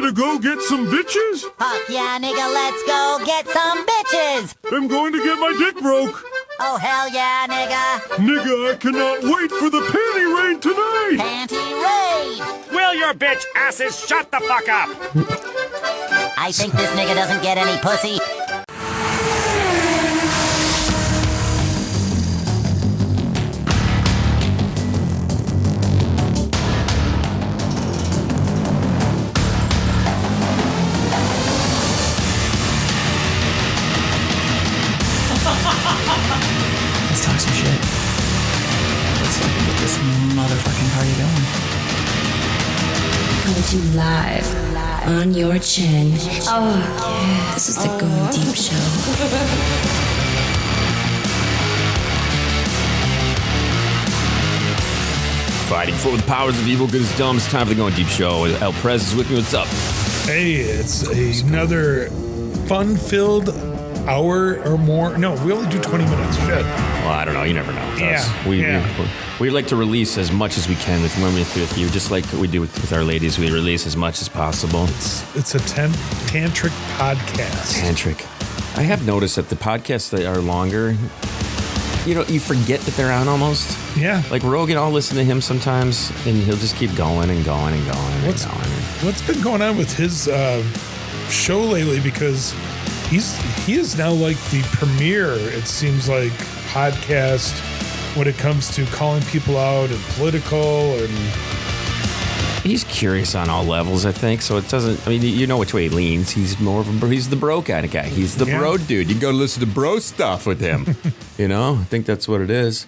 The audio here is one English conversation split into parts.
to go get some bitches? Fuck yeah, nigga, let's go get some bitches! I'm going to get my dick broke. Oh, hell yeah, nigga! Nigga, I cannot wait for the panty raid tonight! Panty raid! Will your bitch asses shut the fuck up? I think this nigga doesn't get any pussy. Let's talk some shit. Let's fucking get this motherfucking party going. Coming to you live on your chin. Oh, yeah. This is the Going Deep Show. Fighting for the powers of evil, good as dumb. It's time for the Going Deep Show. El Prez is with me. What's up? Hey, it's another fun-filled hour or more. No, we only do 20 minutes. Shit. Well, I don't know. You never know. Yeah. We like to release as much as we can with you, just like we do with our ladies. We release as much as possible. It's a tantric podcast. Tantric. I have noticed that the podcasts that are longer, you forget that they're on almost. Yeah. Like Rogan, I'll listen to him sometimes, and he'll just keep going and going and going and going. What's been going on with his show lately? Because he is now like the premier, it seems like, podcast when it comes to calling people out and political, and he's curious on all levels, I think. So it doesn't. I mean, you know which way he leans. He's he's the bro kind of guy. He's the bro dude. You can go listen to bro stuff with him. I think that's what it is.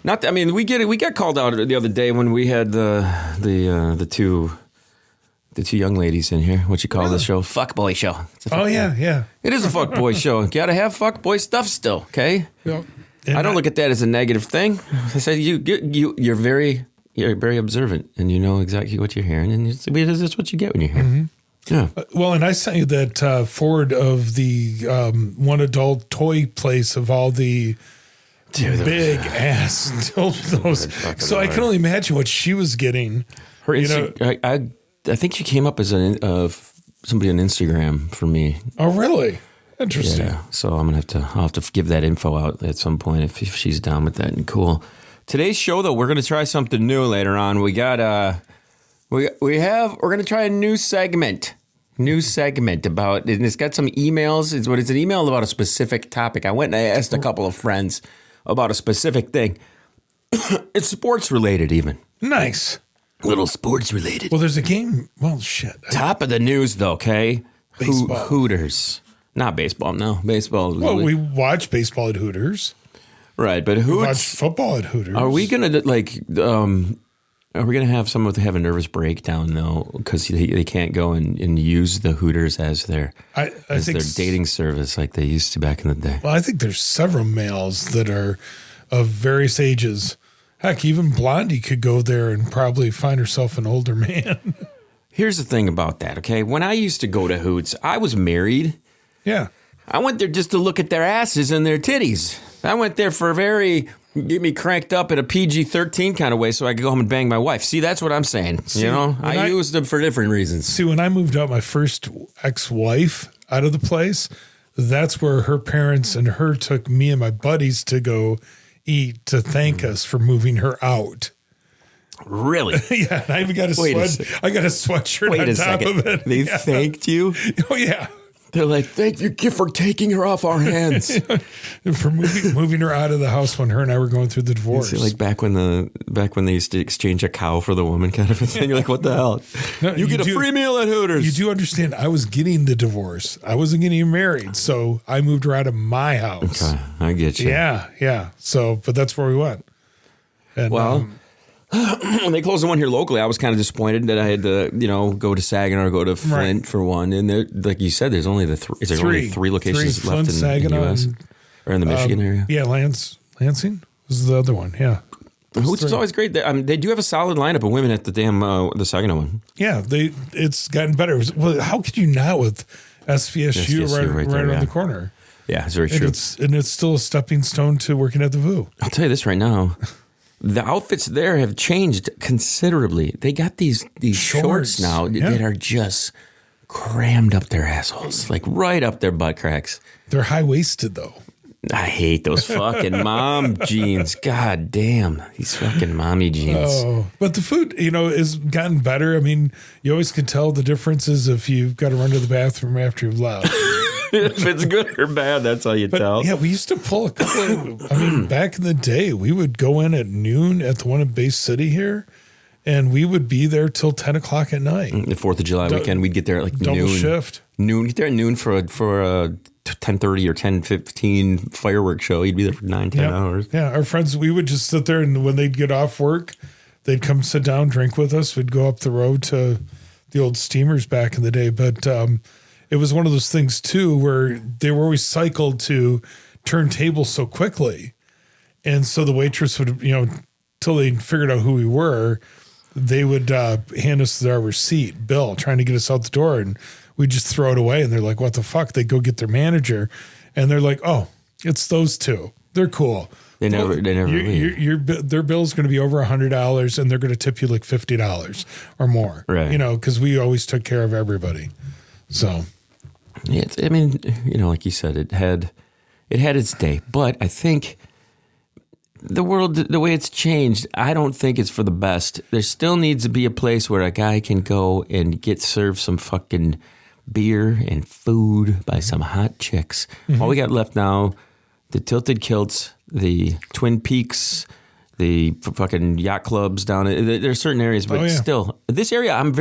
Not. I mean, we got called out the other day when we had the two young ladies in here. What you call this show? Fuck boy show. Yeah. It is a fuck boy show. Gotta have fuck boy stuff still. Okay. Yep. I don't look at that as a negative thing. I say you're very observant, and you know exactly what you're hearing, and that's what you get when you hear. Mm-hmm. Yeah. Well, and I sent you that forward of the one adult toy place of all the big ass dildos. So I can only imagine what she was getting. Her I think she came up as somebody on Instagram for me. Oh, really? Interesting. Yeah, so I'll have to give that info out at some point if she's down with that. And cool. Today's show, though, we're going to try something new later on. We got we're going to try a new segment about, and it's got some emails. It's an email about a specific topic. I went and I asked a couple of friends about a specific thing. It's sports related, even. Nice. Little sports related. Well, there's a game. Well, shit. Top of the news, though. Okay. Baseball. Hooters. Not baseball, no. Baseball. Well, we watch baseball at Hooters. Right, but we watch football at Hooters. Are we going to, have someone have a nervous breakdown, though, because they can't go and use the Hooters as their dating service like they used to back in the day? Well, I think there's several males that are of various ages. Heck, even Blondie could go there and probably find herself an older man. Here's the thing about that, okay? When I used to go to Hoots, I was married. Yeah. I went there just to look at their asses and their titties. I went there for get me cranked up in a PG-13 kind of way so I could go home and bang my wife. See, that's what I'm saying. I used them for different reasons. See, when I moved out my first ex-wife out of the place, that's where her parents and her took me and my buddies to go eat to thank us for moving her out. Really? Yeah, and I even got a sweatshirt on top of it. They thanked you? Oh, yeah. They're like, thank you for taking her off our hands. For moving her out of the house when her and I were going through the divorce. Like back when they used to exchange a cow for the woman kind of a thing. You're like, what the hell? No, you get a free meal at Hooters. You do understand, I was getting the divorce. I wasn't getting married, so I moved her out of my house. Okay, I get you. Yeah. So, but that's where we went. And, when they closed the one here locally, I was kind of disappointed that I had to, go to Saginaw or go to Flint for one. And there, like you said, there's only only three locations left in the U.S. or in the Michigan area. Yeah, Lansing was the other one. Yeah, Hoots is always great. They do have a solid lineup of women at the the Saginaw one. Yeah, it's gotten better. Well, how could you not with SVSU right around the corner? Yeah, it's very true. And it's still a stepping stone to working at the VU. I'll tell you this right now. The outfits there have changed considerably. They got these shorts now that are just crammed up their assholes, like right up their butt cracks. They're high-waisted, though. I hate those fucking mom jeans. God damn, these fucking mommy jeans. Oh, but the food, has gotten better. I mean, you always can tell the differences if you've got to run to the bathroom after you've left. If it's good or bad, that's how you tell. Yeah, we used to pull a couple back in the day, we would go in at noon at the one in Bay City here, and we would be there till 10 o'clock at night. The 4th of July weekend, we'd get there at like double noon. shift. Noon, get there at noon for a 10:30 or 10:15 fireworks show. You'd be there for 9-10 hours. Yeah, our friends, we would just sit there, and when they'd get off work, they'd come sit down, drink with us. We'd go up the road to the old steamers back in the day. But it was one of those things, too, where they were always cycled to turn tables so quickly. And so the waitress would, till they figured out who we were, they would hand us our receipt, bill, trying to get us out the door. And we just throw it away, and they're like, what the fuck? They go get their manager, and they're like, oh, it's those two. They're cool. They never leave. Their bill's going to be over $100, and they're going to tip you like $50 or more. Right. Because we always took care of everybody. So, yeah, like you said, it had its day, but I think the world, the way it's changed, I don't think it's for the best. There still needs to be a place where a guy can go and get served some fucking beer and food by some hot chicks. All we got left now, the Tilted Kilts, the Twin Peaks, the fucking yacht clubs down. There are certain areas, but still, this area, I'm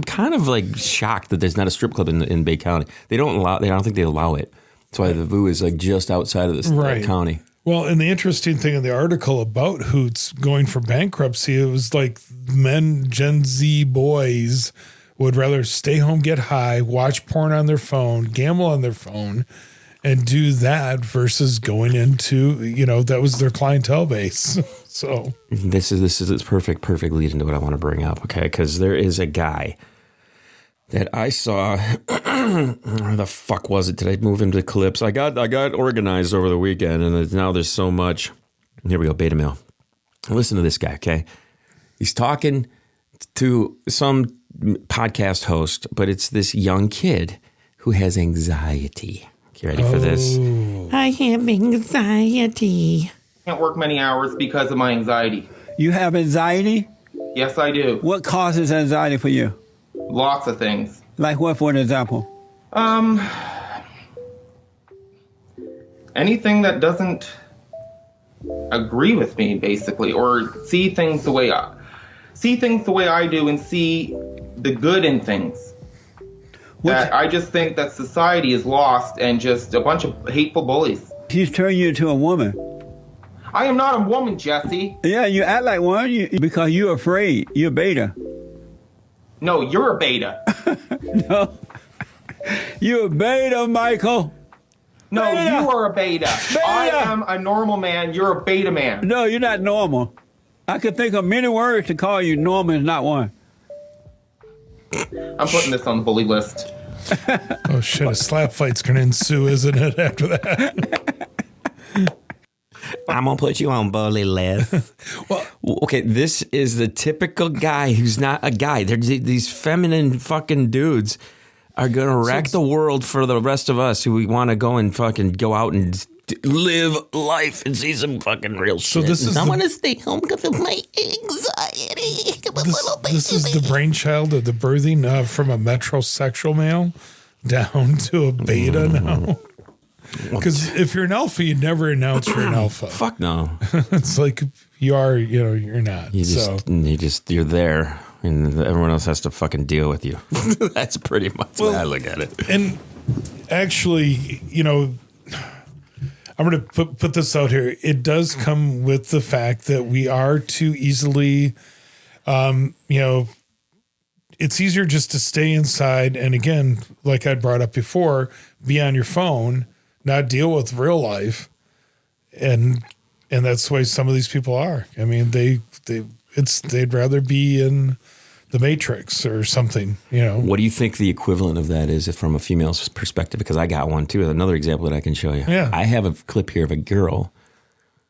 kind of like shocked that there's not a strip club in Bay County. I don't think they allow it. That's why the VU is like just outside of this county. Well, and the interesting thing in the article about Hoots going for bankruptcy, it was like Gen Z boys would rather stay home, get high, watch porn on their phone, gamble on their phone, and do that versus going into, that was their clientele base. So this is perfect lead into what I want to bring up, okay? Because there is a guy that I saw. Where the fuck was it? Did I move into clips? I got organized over the weekend, and now there's so much. Here we go, beta mail. Listen to this guy, okay? He's talking to some podcast host, but it's this young kid who has anxiety. You ready for this? I have anxiety. Can't work many hours because of my anxiety. You have anxiety? Yes, I do. What causes anxiety for you? Lots of things. Like what, for an example? Anything that doesn't agree with me, basically, or see things the way I do, and see the good in things. That I just think that society is lost and just a bunch of hateful bullies. He's turning you into a woman. I am not a woman, Jesse. Yeah, you act like one because you're afraid. You're beta. No, you're a beta. No. You're a beta, Michael. No, beta. You are a beta. I am a normal man. You're a beta man. No, you're not normal. I could think of many words to call you. Normal is not one. I'm putting this on the bully list. Oh, shit. A slap fight's going to ensue, isn't it, after that? I'm going to put you on bully list. Well, okay, this is the typical guy who's not a guy. These feminine fucking dudes are going to wreck the world for the rest of us who we want to go and fucking go out and live life and see some fucking real shit. I want to stay home because of my anxiety. This is the brainchild of the birthing from a metrosexual male down to a beta now. Because if you're an alpha, you'd never announce you're an alpha. Fuck no. It's like you are, you're not. You're there, and everyone else has to fucking deal with you. That's pretty much the way I look at it. And actually, I'm going to put this out here. It does come with the fact that we are too easily, it's easier just to stay inside. And again, like I brought up before, be on your phone, not deal with real life. And that's the way some of these people are. I mean, they'd rather be in the Matrix or something, What do you think the equivalent of that is from a female's perspective? Because I got one too. Another example that I can show you. Yeah. I have a clip here of a girl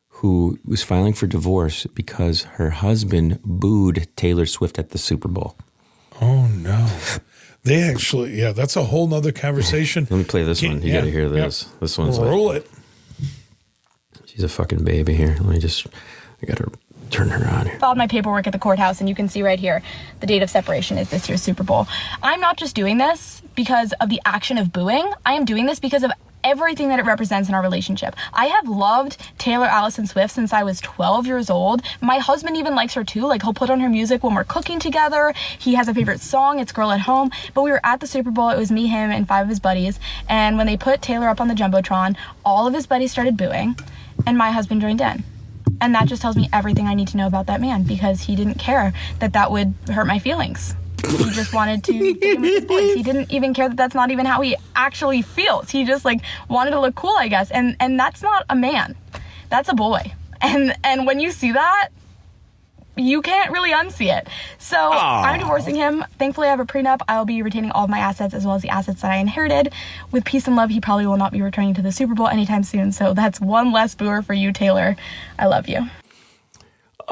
who was filing for divorce because her husband booed Taylor Swift at the Super Bowl. Oh no. They actually, that's a whole nother conversation. Let me play this one. You got to hear this. Yep. This one's roll it. She's a fucking baby here. I got to turn her on here. Filed my paperwork at the courthouse, and you can see right here the date of separation is this year's Super Bowl. I'm not just doing this because of the action of booing. I am doing this because of everything that it represents in our relationship. I have loved Taylor Allison Swift since I was 12 years old. My husband even likes her too. Like, he'll put on her music when we're cooking together. He has a favorite song. It's Girl at Home. But we were at the Super Bowl. It was me, him, and 5 of his buddies. And when they put Taylor up on the Jumbotron, all of his buddies started booing, and my husband joined in. And that just tells me everything I need to know about that man, because he didn't care that would hurt my feelings. He just wanted to fit in with his boys. He didn't even care that that's not even how he actually feels. He just wanted to look cool, I guess. And that's not a man. That's a boy. And when you see that, you can't really unsee it. So I'm divorcing him. Thankfully, I have a prenup. I'll be retaining all of my assets as well as the assets that I inherited. With peace and love, he probably will not be returning to the Super Bowl anytime soon. So that's one less booer for you, Taylor. I love you.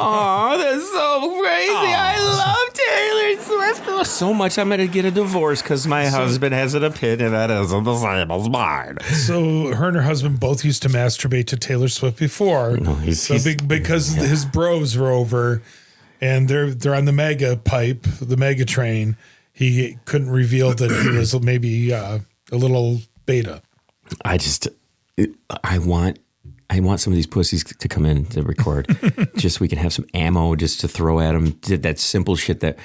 Oh, that's so crazy. I love Taylor Swift so much. I'm going to get a divorce because my husband has an opinion that isn't the same as mine. So her and her husband both used to masturbate to Taylor Swift before. No, because his bros were over and they're on the the mega train. He couldn't reveal that he was maybe a little beta. I want some of these pussies to come in to record, just so we can have some ammo just to throw at them. Did that simple shit that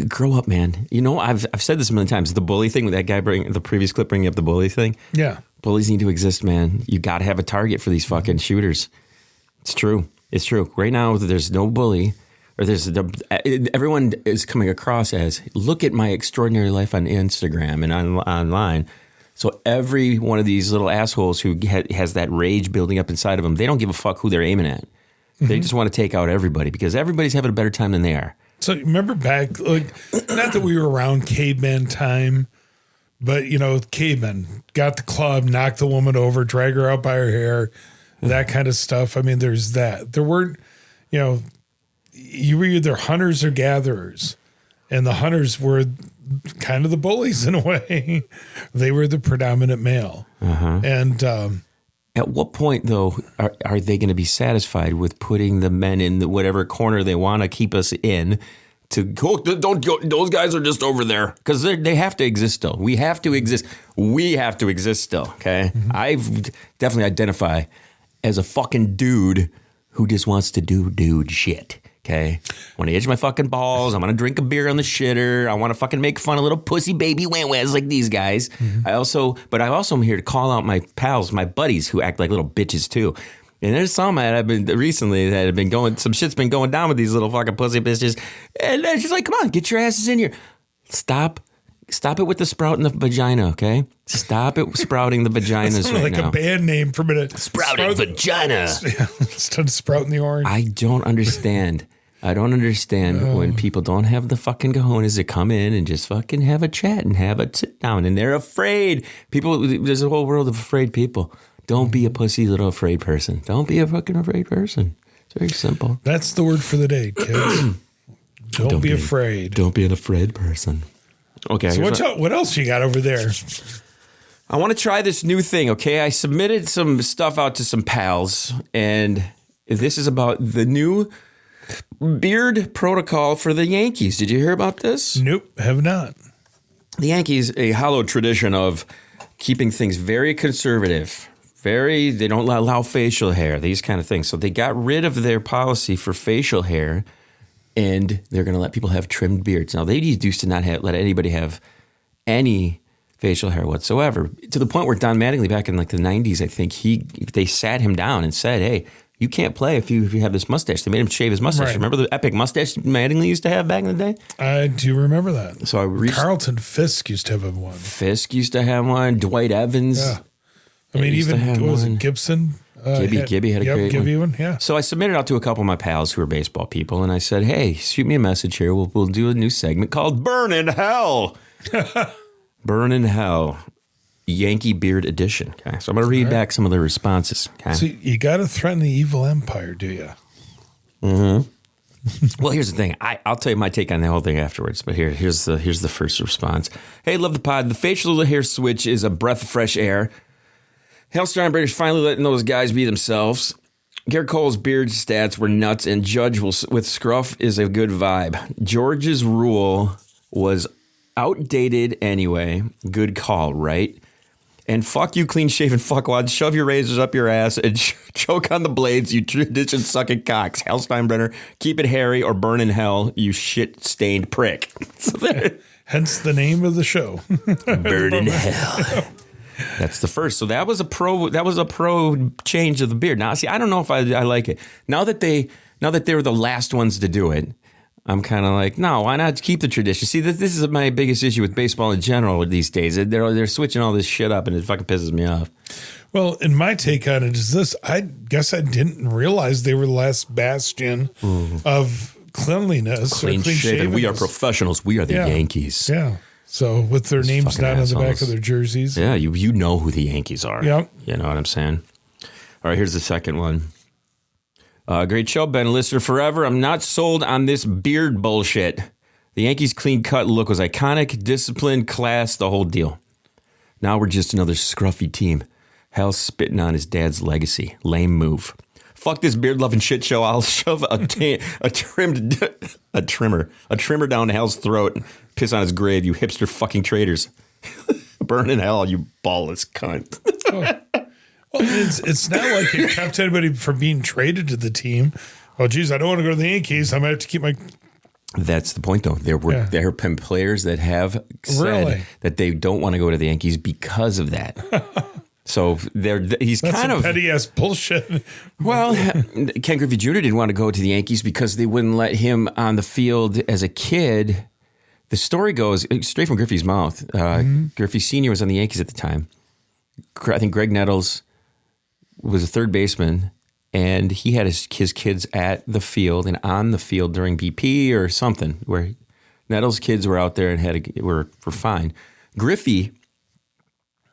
grow up, man. You know, I've said this a million times. The bully thing with that guy the previous clip bringing up the bully thing. Yeah, bullies need to exist, man. You got to have a target for these fucking shooters. It's true. It's true. Right now, there's no bully, or everyone is coming across as, look at my extraordinary life on Instagram and online. So every one of these little assholes who has that rage building up inside of them, they don't give a fuck who they're aiming at. Mm-hmm. They just want to take out everybody because everybody's having a better time than they are. So remember back, not that we were around caveman time, but, cavemen got the club, knocked the woman over, drag her out by her hair, that kind of stuff. I mean, there's that. There weren't, you were either hunters or gatherers, and the hunters were kind of the bullies in a way. They were the predominant male. Uh-huh. And at what point, though, are they going to be satisfied with putting the men in whatever corner they want to keep us in? Don't go, those guys are just over there because they have to exist still. We have to exist. We have to exist still. Okay, mm-hmm. I've definitely identify as a fucking dude who just wants to do dude shit. Okay, I want to itch my fucking balls. I want to drink a beer on the shitter. I want to fucking make fun of little pussy baby wah-wahs like these guys. Mm-hmm. I also am here to call out my pals, my buddies who act like little bitches too. And there's some that I've been recently that have been going, some shit's been going down with these little fucking pussy bitches. And they're just like, come on, get your asses in here. Stop it with the sprout in the vagina, okay? Stop it sprouting the vaginas right like now. Like a band name for a minute. Sprouting vagina. Instead of sprouting the orange. I don't understand. When people don't have the fucking cojones to come in and just fucking have a chat and have a sit down. And they're afraid. There's a whole world of afraid people. Don't be a pussy little afraid person. Don't be a fucking afraid person. It's very simple. That's the word for the day, kids. Don't be afraid. Don't be an afraid person. Okay. So what else you got over there? I want to try this new thing, okay? I submitted some stuff out to some pals, and this is about the new beard protocol for the Yankees. Did you hear about this? Nope, have not. The Yankees, a hallowed tradition of keeping things very conservative. They don't allow facial hair, these kind of things. So they got rid of their policy for facial hair, and they're going to let people have trimmed beards. Now, they used to not let anybody have any facial hair whatsoever, to the point where Don Mattingly back in like the 90s, I think, they sat him down and said, hey, you can't play if you have this mustache. They made him shave his mustache. Right. Remember the epic mustache Mattingly used to have back in the day? I do remember that. So Carlton Fisk used to have one. Fisk used to have one. Dwight Evans. Yeah. I mean, even, what was it, Gibson? Gibby had a great Gibby one, yeah. So I submitted out to a couple of my pals who are baseball people, and I said, hey, shoot me a message here. We'll do a new segment called Burnin Hell. Burnin Hell. Yankee Beard Edition. Okay, so I'm going to read back some of the responses. Okay? So you got to threaten the evil empire, do you? Mm-hmm. Well, here's the thing. I'll tell you my take on the whole thing afterwards. But here's the first response. Hey, love the pod. The facial hair switch is a breath of fresh air. Hell Steinbrenner's finally letting those guys be themselves. Garrett Cole's beard stats were nuts, and Judge with scruff is a good vibe. George's rule was outdated anyway. Good call, right? And fuck you, clean-shaven fuckwads. Shove your razors up your ass and choke on the blades, you tradition-sucking cocks. Hell Steinbrenner, keep it hairy or burn in hell, you shit-stained prick. Hence the name of the show. Burn in hell. That's the first. So that was a pro change of the beard. Now, see, I don't know if I like it. Now that they were the last ones to do it, I'm kind of like, no, why not keep the tradition? See, this is my biggest issue with baseball in general these days. They're switching all this shit up, and it fucking pisses me off. Well, and my take on it is this. I guess I didn't realize they were the last bastion of cleanliness. Clean shaven. We are professionals. We are the Yankees. Yeah. So with their names not on the back of their jerseys. Yeah, you know who the Yankees are. Yep. You know what I'm saying? All right, here's the second one. Great show, been a listener forever. I'm not sold on this beard bullshit. The Yankees' clean-cut look was iconic, disciplined, class, the whole deal. Now we're just another scruffy team. Hell spitting on his dad's legacy. Lame move. Fuck this beard-loving shit show. I'll shove a trimmer down Hell's throat and piss on his grave, you hipster fucking traitors. Burn in hell, you ballless cunt. Well, it's not like it kept anybody from being traded to the team. Oh, geez, I don't want to go to the Yankees. I might have to keep my... That's the point, though. There have been players that have said that they don't want to go to the Yankees because of that. So he's That's kind of petty ass bullshit. Well, Ken Griffey Jr. didn't want to go to the Yankees because they wouldn't let him on the field as a kid. The story goes straight from Griffey's mouth. Griffey Sr. was on the Yankees at the time. I think Greg Nettles was a third baseman, and he had his kids at the field and on the field during BP or something where Nettles' kids were out there and were fine. Griffey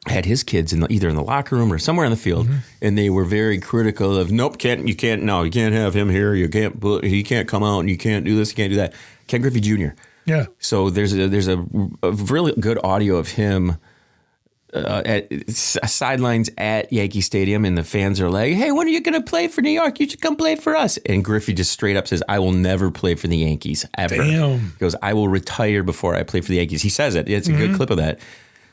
had his kids either in the locker room or somewhere on the field, and they were very critical of, you can't have him here. He can't come out, and you can't do this, you can't do that. Ken Griffey Jr. Yeah. So there's a really good audio of him at sidelines at Yankee Stadium, and the fans are like, hey, when are you going to play for New York? You should come play for us. And Griffey just straight up says, I will never play for the Yankees, ever. Damn. He goes, I will retire before I play for the Yankees. He says it. It's a good clip of that.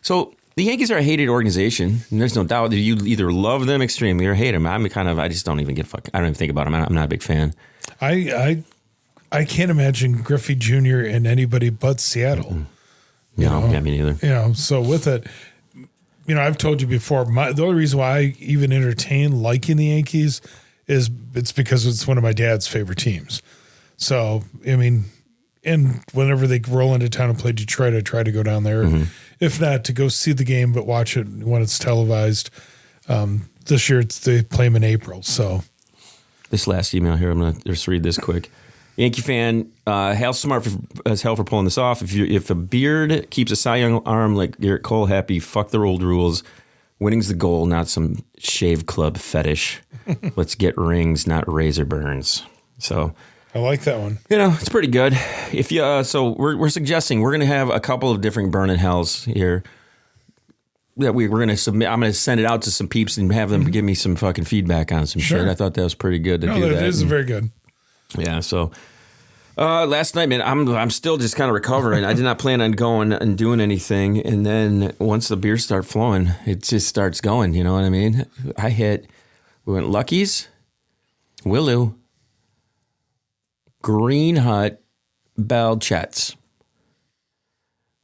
So the Yankees are a hated organization, and there's no doubt that you either love them extremely or hate them. I just don't even give a fuck. I don't even think about them. I'm not a big fan. I can't imagine Griffey Jr. in anybody but Seattle. No, yeah, me neither. So with it, I've told you before, the only reason why I even entertain liking the Yankees is it's because it's one of my dad's favorite teams. So, and whenever they roll into town and play Detroit, I try to go down there. If not, to go see the game, but watch it when it's televised. This year, they play them in April. So, this last email here, I'm going to just read this quick. Yankee fan, Hal's smart as hell for pulling this off. If a beard keeps a Cy Young arm like Garrett Cole happy, fuck the old rules. Winning's the goal, not some shave club fetish. Let's get rings, not razor burns. So I like that one. It's pretty good. If you, so we're suggesting we're going to have a couple of different Burnin Hells here that we're going to submit. I'm going to send it out to some peeps and have them give me some fucking feedback on some shit. I thought that was pretty good to do that. It is very good. Yeah, so last night, man, I'm still just kind of recovering. I did not plan on going and doing anything, and then once the beers start flowing, it just starts going. You know what I mean? We went Lucky's, Willow, Green Hut, Bell Chet's.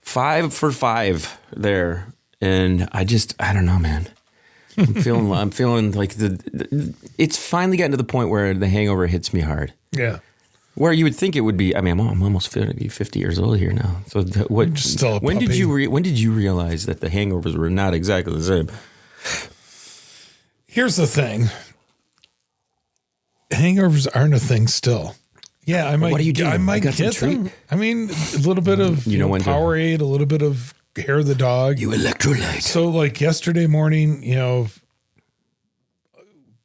5 for 5 there, and I don't know, man. I'm feeling like it's finally gotten to the point where the hangover hits me hard. Yeah. Where you would think it would be. I'm almost 50 years old here now. So when did you realize that the hangovers were not exactly the same? Here's the thing. Hangovers aren't a thing still. Yeah, I might. What do you do? I might get them. A little bit of Powerade, a little bit of hair of the dog. You electrolyte. So like yesterday morning,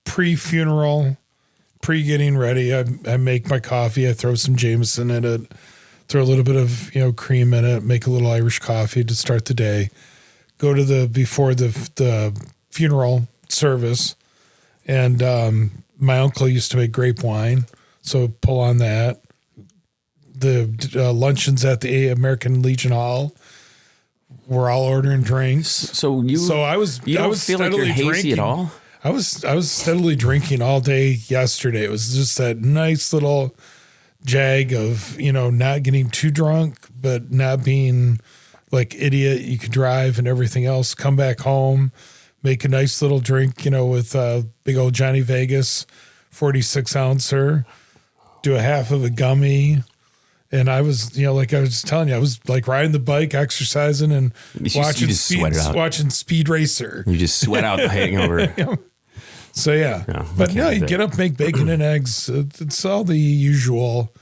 pre-funeral, pre-getting ready. I make my coffee. I throw some Jameson in it, throw a little bit of cream in it, make a little Irish coffee to start the day. Go to before the funeral service, and my uncle used to make grape wine, so pull on that. The luncheons at the American Legion Hall. We're all ordering drinks. So I was feel like you're hazy drinking. at all? I was steadily drinking all day yesterday. It was just that nice little jag of, not getting too drunk, but not being like idiot. You could drive and everything else. Come back home, make a nice little drink, with big old Johnny Vegas, 46 ouncer, do a half of a gummy. And I was, like I was just telling you, I was like riding the bike, exercising, and watching Speed Racer. You just sweat out the hangover. So, yeah. But no, you get up, make bacon and eggs. It's all the usual.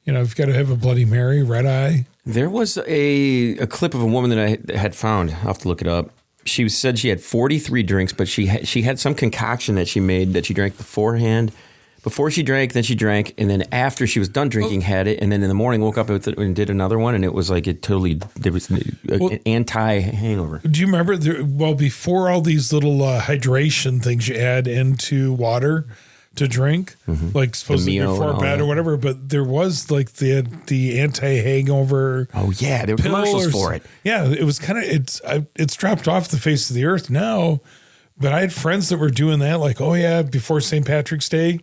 You've got to have a Bloody Mary, red eye. There was a clip of a woman that I had found. I'll have to look it up. She said she had 43 drinks, but she had some concoction that she made that she drank beforehand. Before she drank, then she drank, and then after she was done drinking, had it, and then in the morning woke up and did another one, and it was like there was an anti-hangover. Do you remember, before all these little hydration things you add into water to drink, like supposedly before bed or whatever, but there was like the anti-hangover. Oh, yeah, there were commercials for it. Yeah, it was kind of, it's dropped off the face of the earth now, but I had friends that were doing that, like, oh yeah, before St. Patrick's Day,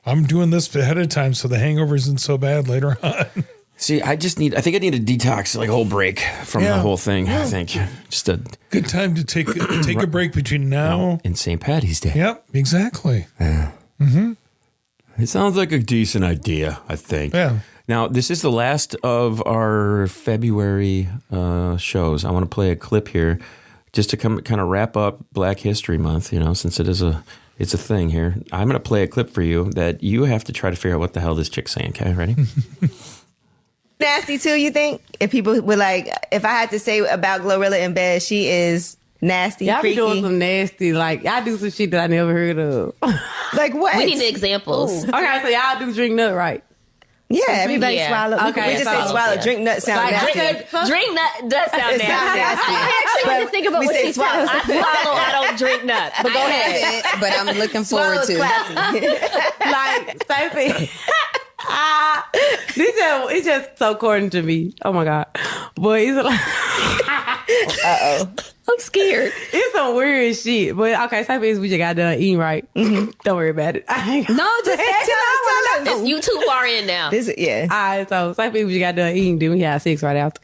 I'm doing this ahead of time so the hangover isn't so bad later on. See, I think I need a detox, like a whole break from the whole thing. Yeah. I think just a good time to take a break between now and St. Paddy's Day. Yep, exactly. Yeah. Mm-hmm. It sounds like a decent idea, I think. Yeah. Now, this is the last of our February shows. I want to play a clip here just to kind of wrap up Black History Month, since it's a thing here. I'm going to play a clip for you that you have to try to figure out what the hell this chick's saying. Okay, ready? Nasty too, you think? If people were like, if I had to say about Glorilla in bed, she is nasty, y'all freaky. Be doing some nasty, like, y'all do some shit that I never heard of. Like what? We need the examples. Okay, so y'all do drink nut, right? Yeah, everybody swallow. Okay, we just say swallow. Drink nut sound nasty. Drink nut does sound nasty. I actually want to think about what she said. I swallow, I don't drink nut. But go ahead. But I'm looking forward to it. Like, Sophie. It's just so corny to me. Oh my God. But it's like, I'm scared. It's some weird shit. But okay, Sophie, we just got done eating, right? Mm-hmm. Don't worry about it. No, just tell us. You too far in now. Yeah. All right, so Sophie, we just got done eating. Then we had sex right after.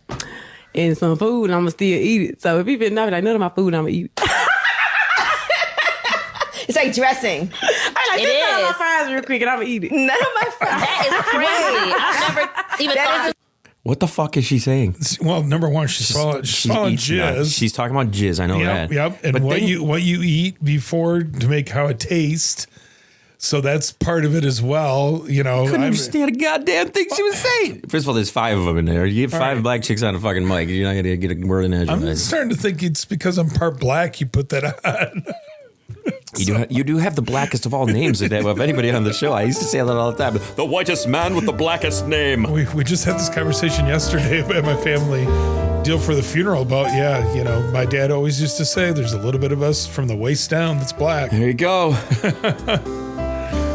And some food, and I'm going to still eat it. So if you been know, like, none of my food, I'm going to eat it. It's like dressing. It is. My fries real quick and I'm going to eat it. None of my fries. That is crazy. I've never even thought. What the fuck is she saying? Well, number one, she's swallowing jizz. She's talking about jizz. I know that. Yep. And what you eat before to make how it tastes. So that's part of it as well. I couldn't understand a goddamn thing she was saying. First of all, there's 5 of them in there. You get 5 black chicks on a fucking mic. You're not going to get a word in edge. I'm starting to think it's because I'm part black you put that on. You do have the blackest of all names of anybody on the show. I used to say that all the time. The whitest man with the blackest name. We just had this conversation yesterday at my family deal for the funeral about, my dad always used to say there's a little bit of us from the waist down that's black. There you go.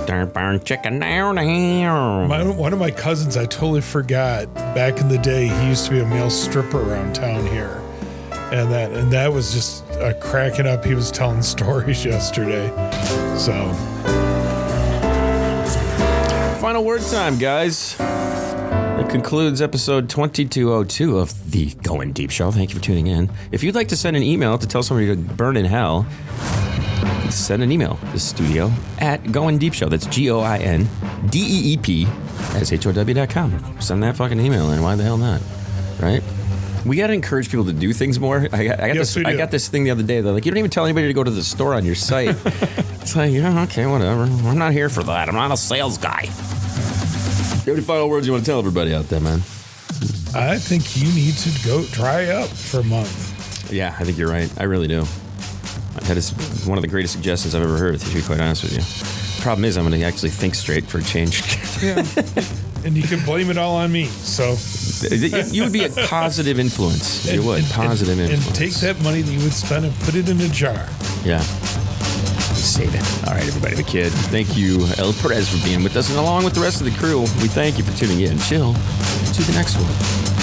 Darn chicken down here. One of my cousins, I totally forgot, back in the day, he used to be a male stripper around town here. And that was just cracking up. He was telling stories yesterday. So, final word time, guys. That concludes episode 2202 of the Going Deep Show. Thank you for tuning in. If you'd like to send an email to tell somebody to burn in hell, send an email to studio at Going Deep Show. That's GOINDEEP@HOW.com. Send that fucking email in. Why the hell not? Right? We got to encourage people to do things more. I got this thing the other day. They're like, you don't even tell anybody to go to the store on your site. It's like, okay, whatever. I'm not here for that. I'm not a sales guy. You have any final words you want to tell everybody out there, man? I think you need to go dry up for a month. Yeah, I think you're right. I really do. That is one of the greatest suggestions I've ever heard, to be quite honest with you. Problem is, I'm going to actually think straight for a change. Yeah. And you can blame it all on me. So you would be a positive influence. You would. Positive influence. And take that money that you would spend and put it in a jar. Yeah. Save it. All right, everybody. The kid. Thank you, El Perez, for being with us. And along with the rest of the crew, we thank you for tuning in. Chill to the next one.